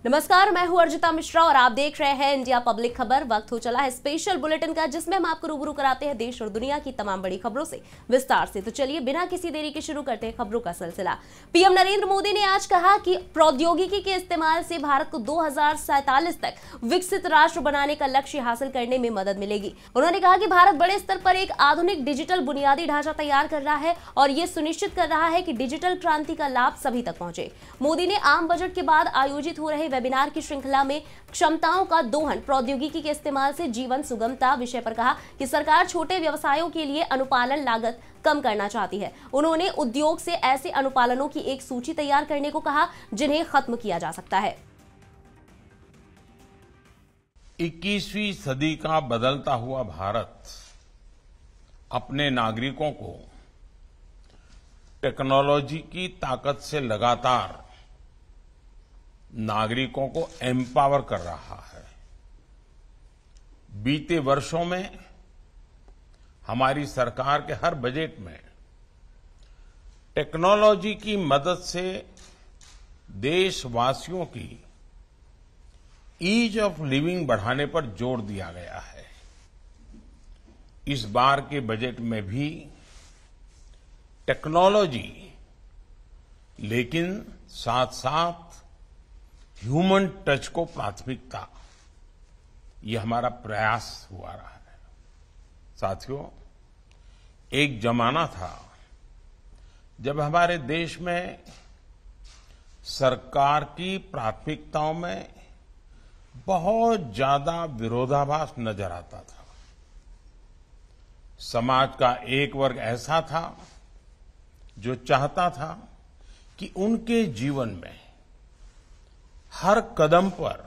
नमस्कार, मैं हूं अर्जिता मिश्रा और आप देख रहे हैं इंडिया पब्लिक खबर। वक्त हो चला है स्पेशल बुलेटिन का, जिसमें हम आपको रूबरू कराते हैं देश और दुनिया की तमाम बड़ी खबरों से विस्तार से। तो चलिए बिना किसी देरी के शुरू करते हैं खबरों का सिलसिला। पीएम नरेंद्र मोदी ने आज कहा कि प्रौद्योगिकी के इस्तेमाल से भारत को 2047 तक विकसित राष्ट्र बनाने का लक्ष्य हासिल करने में मदद मिलेगी। उन्होंने कहा कि भारत बड़े स्तर पर एक आधुनिक डिजिटल बुनियादी ढांचा तैयार कर रहा है और ये सुनिश्चित कर रहा है कि डिजिटल क्रांति का लाभ सभी तक पहुंचे। मोदी ने आम बजट के बाद आयोजित हो रहे वेबिनार की श्रृंखला में क्षमताओं का दोहन, प्रौद्योगिकी के इस्तेमाल से जीवन सुगमता विषय पर कहा कि सरकार छोटे व्यवसायों के लिए अनुपालन लागत कम करना चाहती है। उन्होंने उद्योग से ऐसे अनुपालनों की एक सूची तैयार करने को कहा जिन्हें खत्म किया जा सकता है। 21वीं सदी का बदलता हुआ भारत अपने नागरिकों को टेक्नोलॉजी की ताकत से लगातार नागरिकों को एम्पावर कर रहा है। बीते वर्षों में हमारी सरकार के हर बजट में टेक्नोलॉजी की मदद से देशवासियों की ईज ऑफ लिविंग बढ़ाने पर जोर दिया गया है। इस बार के बजट में भी टेक्नोलॉजी, लेकिन साथ साथ ह्यूमन टच को प्राथमिकता, ये हमारा प्रयास हुआ रहा है। साथियों, एक जमाना था जब हमारे देश में सरकार की प्राथमिकताओं में बहुत ज्यादा विरोधाभास नजर आता था। समाज का एक वर्ग ऐसा था जो चाहता था कि उनके जीवन में हर कदम पर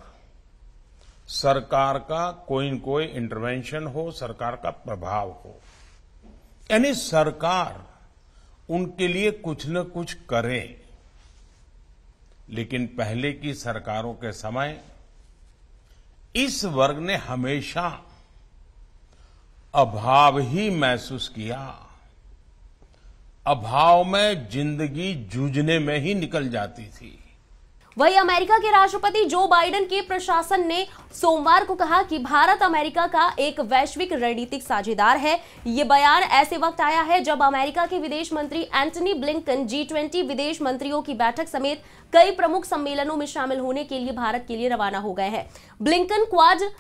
सरकार का कोई न कोई इंटरवेंशन हो, सरकार का प्रभाव हो, यानी सरकार उनके लिए कुछ न कुछ करे। लेकिन पहले की सरकारों के समय इस वर्ग ने हमेशा अभाव ही महसूस किया। अभाव में जिंदगी जूझने में ही निकल जाती थी। वहीं अमेरिका के राष्ट्रपति जो बाइडेन के प्रशासन ने सोमवार को कहा कि भारत अमेरिका का एक वैश्विक रणनीतिक साझेदार है। ये बयान ऐसे वक्त आया है जब अमेरिका के विदेश मंत्री एंटनी ब्लिंकन G20 विदेश मंत्रियों की बैठक समेत कई प्रमुख सम्मेलनों में शामिल होने के लिए भारत के लिए रवाना हो गए हैं। ब्लिंकन क्वाड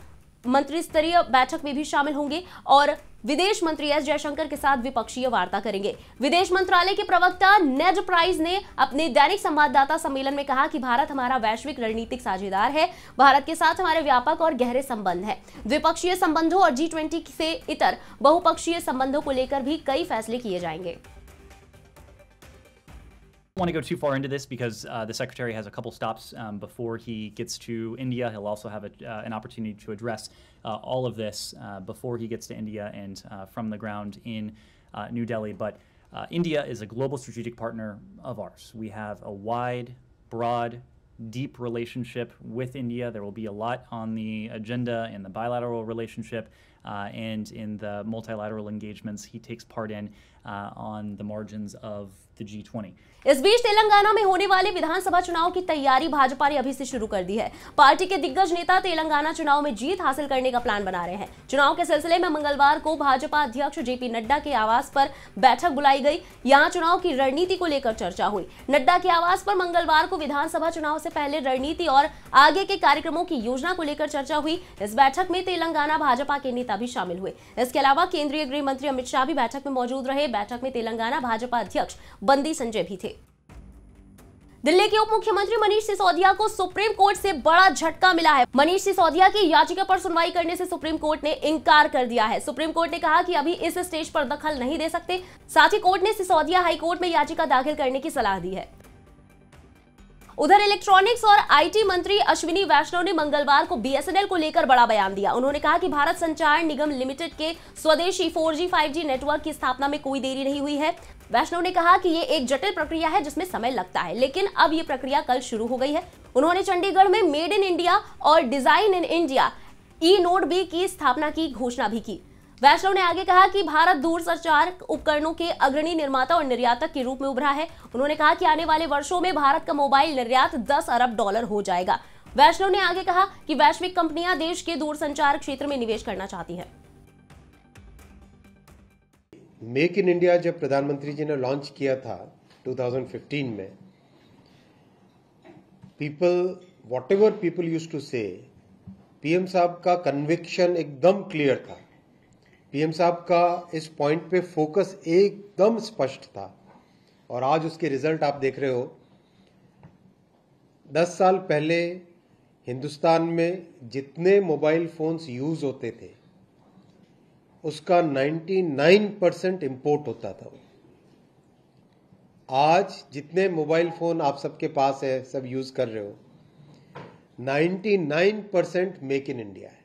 मंत्री स्तरीय बैठक में भी शामिल होंगे और विदेश मंत्री एस जयशंकर के साथ द्विपक्षीय वार्ता करेंगे। विदेश मंत्रालय के प्रवक्ता नेड प्राइस ने अपने दैनिक संवाददाता सम्मेलन में कहा कि भारत हमारा वैश्विक रणनीतिक साझेदार है। भारत के साथ हमारे व्यापक और गहरे संबंध हैं। द्विपक्षीय संबंधों और G20 से इतर बहुपक्षीय संबंधों को लेकर भी कई फैसले किए जाएंगे। I don't want to go too far into this because the Secretary has a couple stops before he gets to India. He'll also have an opportunity to address all of this before he gets to India and from the ground in New Delhi. But India is a global strategic partner of ours. We have a wide, broad, deep relationship with India. There will be a lot on the agenda in the bilateral relationship and in the multilateral engagements he takes part in on the margins of the G20. इस बीच तेलंगाना में होने वाले विधानसभा चुनाव की तैयारी भाजपा ने अभी से शुरू कर दी है। पार्टी के दिग्गज नेता तेलंगाना चुनाव में जीत हासिल करने का प्लान बना रहे हैं। चुनाव के सिलसिले में मंगलवार को भाजपा अध्यक्ष जेपी नड्डा के आवास पर बैठक बुलाई गई। यहां चुनाव की रणनीति को लेकर चर्चा हुई। नड्डा के आवास पर मंगलवार को विधानसभा चुनाव से पहले रणनीति और आगे के कार्यक्रमों की योजना को लेकर चर्चा हुई। इस बैठक में तेलंगाना भाजपा के नेता भी शामिल हुए। इसके अलावा केंद्रीय गृह मंत्री अमित शाह भी बैठक में मौजूद रहे। बैठक में तेलंगाना भाजपा अध्यक्ष बंदी संजय भी थे। दिल्ली के उप मुख्यमंत्री मनीष सिसोदिया को सुप्रीम कोर्ट से बड़ा झटका मिला है। मनीष सिसोदिया की याचिका पर सुनवाई करने से सुप्रीम कोर्ट ने इनकार कर दिया है। सुप्रीम कोर्ट ने कहा कि अभी इस स्टेज पर दखल नहीं दे सकते। साथ ही कोर्ट ने सिसोदिया हाईकोर्ट में याचिका दाखिल करने की सलाह दी है। उधर इलेक्ट्रॉनिक्स और आईटी मंत्री अश्विनी वैष्णव ने मंगलवार को बीएसएनएल को लेकर बड़ा बयान दिया। उन्होंने कहा कि भारत संचार निगम लिमिटेड के स्वदेशी 4G 5G नेटवर्क की स्थापना में कोई देरी नहीं हुई है। वैष्णव ने कहा कि ये एक जटिल प्रक्रिया है जिसमें समय लगता है, लेकिन अब ये प्रक्रिया कल शुरू हो गई है। उन्होंने चंडीगढ़ में मेड इन इंडिया और डिजाइन इन इंडिया ई-नोड बी की स्थापना की घोषणा भी की। वैष्णव ने आगे कहा कि भारत दूरसंचार उपकरणों के अग्रणी निर्माता और निर्यातक के रूप में उभरा है। उन्होंने कहा कि आने वाले वर्षों में भारत का मोबाइल निर्यात $10 अरब हो जाएगा। वैष्णव ने आगे कहा कि वैश्विक कंपनियां देश के दूरसंचार क्षेत्र में निवेश करना चाहती हैं। मेक इन इंडिया जब प्रधानमंत्री जी ने लॉन्च किया था 2015 में, व्हाटएवर पीपल यूज्ड टू से, पीएम साहब का कन्विक्शन एकदम क्लियर था। पीएम साहब का इस पॉइंट पे फोकस एकदम स्पष्ट था और आज उसके रिजल्ट आप देख रहे हो। 10 साल पहले हिंदुस्तान में जितने मोबाइल फोन्स यूज होते थे उसका 99% इंपोर्ट होता था। आज जितने मोबाइल फोन आप सबके पास है, सब यूज कर रहे हो, 99% मेक इन इंडिया है।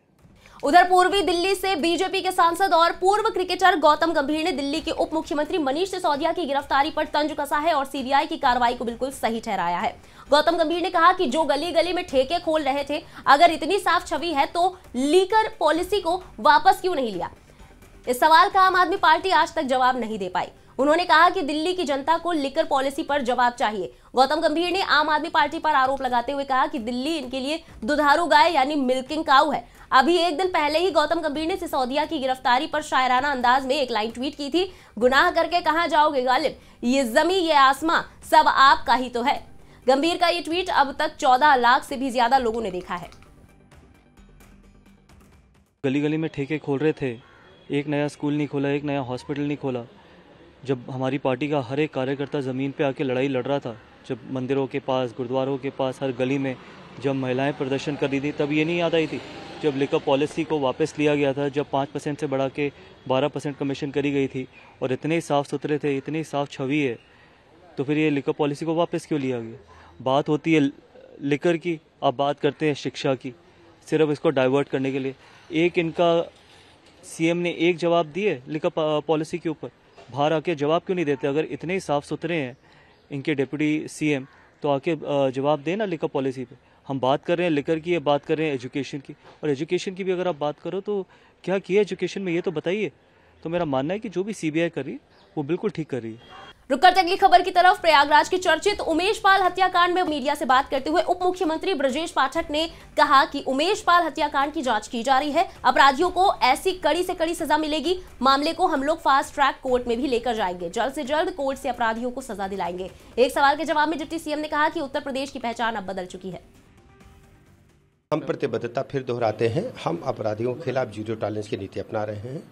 उधर पूर्वी दिल्ली से बीजेपी के सांसद और पूर्व क्रिकेटर गौतम गंभीर ने दिल्ली के उप मुख्यमंत्री मनीष सिसोदिया की गिरफ्तारी पर तंज कसा है और सीबीआई की कार्रवाई को बिल्कुल सही ठहराया है। गौतम गंभीर ने कहा कि जो गली गली में ठेके खोल रहे थे, अगर इतनी साफ छवि है तो लीकर पॉलिसी को वापस क्यों नहीं लिया। इस सवाल का आम आदमी पार्टी आज तक जवाब नहीं दे पाई। उन्होंने कहा कि दिल्ली की जनता को लिकर पॉलिसी पर जवाब चाहिए। गौतम गंभीर ने आम आदमी पार्टी पर आरोप लगाते हुए कहा कि दिल्ली इनके लिए दुधारू गाय यानी मिल्किंग काऊ है। अभी एक दिन पहले ही गौतम गंभीर ने सिसोदिया की गिरफ्तारी पर शायराना अंदाज में एक लाइन ट्वीट की थी, गुनाह करके कहां जाओगे गालिब, ये जमी ये आसमां सब आपका ही तो है। गंभीर का ये ट्वीट अब तक 14 लाख से भी ज्यादा लोगों ने देखा है। गली गली में ठेके खोल रहे थे, एक नया स्कूल नहीं खोला, एक नया हॉस्पिटल नहीं खोला। जब हमारी पार्टी का हर एक कार्यकर्ता ज़मीन पे आके लड़ाई लड़ रहा था, जब मंदिरों के पास, गुरुद्वारों के पास, हर गली में जब महिलाएं प्रदर्शन कर रही थी, तब ये नहीं याद आई थी जब लिकर पॉलिसी को वापस लिया गया था, जब 5% से बढ़ा के 12% कमीशन करी गई थी और इतने साफ सुथरे थे, इतनी साफ छवि है, तो फिर ये लिकर पॉलिसी को वापस क्यों लिया गया। बात होती है लिकर की, आप बात करते हैं शिक्षा की, सिर्फ इसको डाइवर्ट करने के लिए। एक इनका सीएम ने एक जवाब दिए लिकर पॉलिसी के ऊपर, बाहर आके जवाब क्यों नहीं देते। अगर इतने ही साफ सुथरे हैं इनके डिप्टी सीएम, तो आके जवाब देना लिकर पॉलिसी पे। हम बात कर रहे हैं लिकर की, बात कर रहे हैं एजुकेशन की, और एजुकेशन की भी अगर आप बात करो तो क्या किया एजुकेशन में ये तो बताइए। तो मेरा मानना है कि जो भी सीबीआई कर रही है वो बिल्कुल ठीक कर रही है। रुक करते अगली खबर की तरफ। प्रयागराज की चर्चित उमेश पाल हत्याकांड में मीडिया से बात करते हुए उप मुख्यमंत्री ब्रजेश पाठक ने कहा कि उमेश पाल हत्याकांड की जांच की जा रही है, अपराधियों को ऐसी कड़ी से कड़ी सजा मिलेगी। मामले को हम लोग फास्ट ट्रैक कोर्ट में भी लेकर जाएंगे, जल्द से जल्द कोर्ट से अपराधियों को सजा दिलाएंगे। एक सवाल के जवाब में डिप्टी सीएम ने कहा कि उत्तर प्रदेश की पहचान अब बदल चुकी है। हम प्रतिबद्धता फिर दोहराते हैं, हम अपराधियों के खिलाफ जीरो टॉलरेंस की नीति अपना रहे हैं।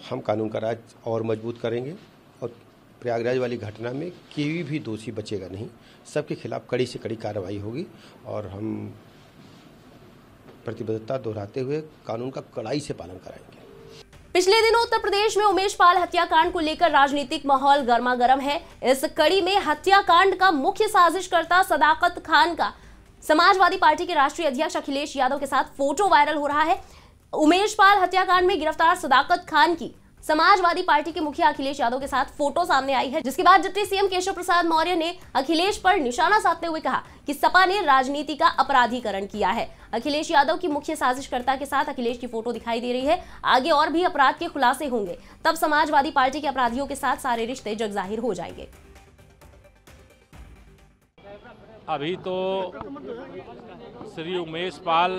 हम कानून का राज और मजबूत करेंगे और प्रयागराज वाली घटना में कोई भी दोषी बचेगा नहीं, सबके खिलाफ कड़ी से कड़ी कार्रवाई होगी और हम प्रतिबद्धता दोहराते हुए कानून का कड़ाई से पालन कराएंगे। पिछले दिनों उत्तर प्रदेश में उमेश पाल हत्याकांड को लेकर राजनीतिक माहौल गर्मागर्म है। इस कड़ी में हत्याकांड का मुख्य साजिशकर्ता सदाकत खान का समाजवादी पार्टी के राष्ट्रीय अध्यक्ष अखिलेश यादव के साथ फोटो वायरल हो रहा है। उमेश पाल हत्याकांड में गिरफ्तार सदाकत खान की समाजवादी पार्टी के मुखिया अखिलेश यादव के साथ फोटो सामने आई है, जिसके बाद डिप्टी सीएम केशव प्रसाद मौर्य ने अखिलेश पर निशाना साधते हुए कहा कि सपा ने राजनीति का अपराधीकरण किया है। अखिलेश यादव की मुख्य साजिशकर्ता के साथ अखिलेश की फोटो दिखाई दे रही है। आगे और भी अपराध के खुलासे होंगे, तब समाजवादी पार्टी के अपराधियों के साथ सारे रिश्ते जगजाहिर हो जाएंगे। अभी तो श्री उमेश पाल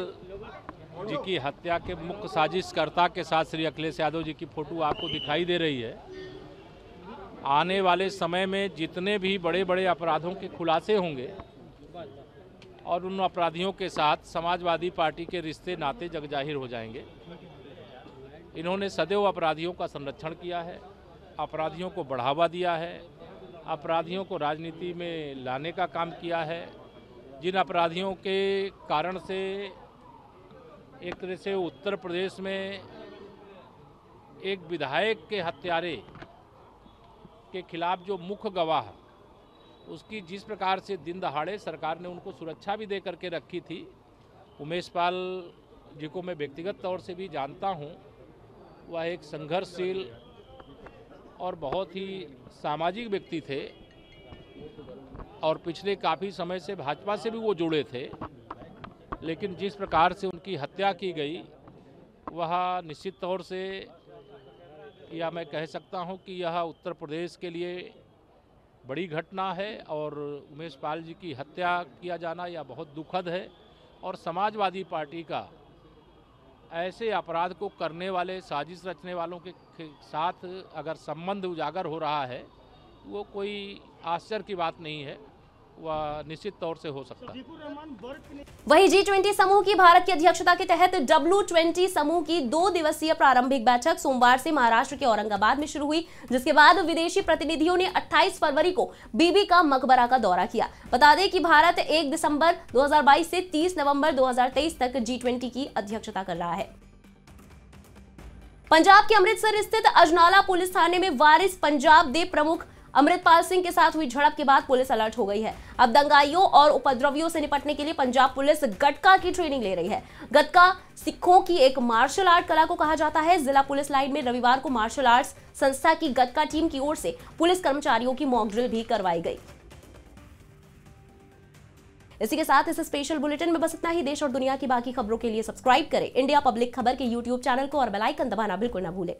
जी की हत्या के मुख्य साजिशकर्ता के साथ श्री अखिलेश यादव जी की फोटो आपको दिखाई दे रही है। आने वाले समय में जितने भी बड़े बड़े अपराधों के खुलासे होंगे और उन अपराधियों के साथ समाजवादी पार्टी के रिश्ते नाते जगजाहिर हो जाएंगे। इन्होंने सदैव अपराधियों का संरक्षण किया है, अपराधियों को बढ़ावा दिया है, अपराधियों को राजनीति में लाने का काम किया है। जिन अपराधियों के कारण से एक तरह से उत्तर प्रदेश में एक विधायक के हत्यारे के खिलाफ जो मुख्य गवाह, उसकी जिस प्रकार से दिन दहाड़े सरकार ने उनको सुरक्षा भी दे करके रखी थी। उमेश पाल जी को मैं व्यक्तिगत तौर से भी जानता हूं, वह एक संघर्षशील और बहुत ही सामाजिक व्यक्ति थे और पिछले काफ़ी समय से भाजपा से भी वो जुड़े थे। लेकिन जिस प्रकार से उनकी हत्या की गई, वह निश्चित तौर से, या मैं कह सकता हूं कि यह उत्तर प्रदेश के लिए बड़ी घटना है और उमेश पाल जी की हत्या किया जाना यह बहुत दुखद है। और समाजवादी पार्टी का ऐसे अपराध को करने वाले, साजिश रचने वालों के साथ अगर संबंध उजागर हो रहा है, वो कोई आश्चर्य की बात नहीं है, वह निश्चित तौर से हो सकता है। वहीं G20 समूह की भारत की अध्यक्षता के तहत W20 समूह की 2 दिवसीय प्रारंभिक बैठक सोमवार से महाराष्ट्र के औरंगाबाद में शुरू हुई, जिसके बाद विदेशी प्रतिनिधियों ने 28 फरवरी को बीबी का मकबरा का दौरा किया। बता दें कि भारत 1 दिसंबर 2022 से 30 नवंबर 2023 तक G20 की अध्यक्षता कर रहा है। पंजाब के अमृतसर स्थित अजनाला पुलिस थाने में वारिस पंजाब दे प्रमुख अमृतपाल सिंह के साथ हुई झड़प के बाद पुलिस अलर्ट हो गई है। अब दंगाइयों और उपद्रवियों से निपटने के लिए पंजाब पुलिस गटका की ट्रेनिंग ले रही है। गटका सिखों की एक मार्शल आर्ट कला को कहा जाता है। जिला पुलिस लाइन में रविवार को मार्शल आर्ट्स संस्था की गटका टीम की ओर से पुलिस कर्मचारियों की मॉक ड्रिल भी करवाई गई। इसी के साथ इस स्पेशल बुलेटिन में बस इतना ही। देश और दुनिया की बाकी खबरों के लिए सब्सक्राइब करें इंडिया पब्लिक खबर के YouTube चैनल को और बेल आइकन दबाना बिल्कुल न भूलें।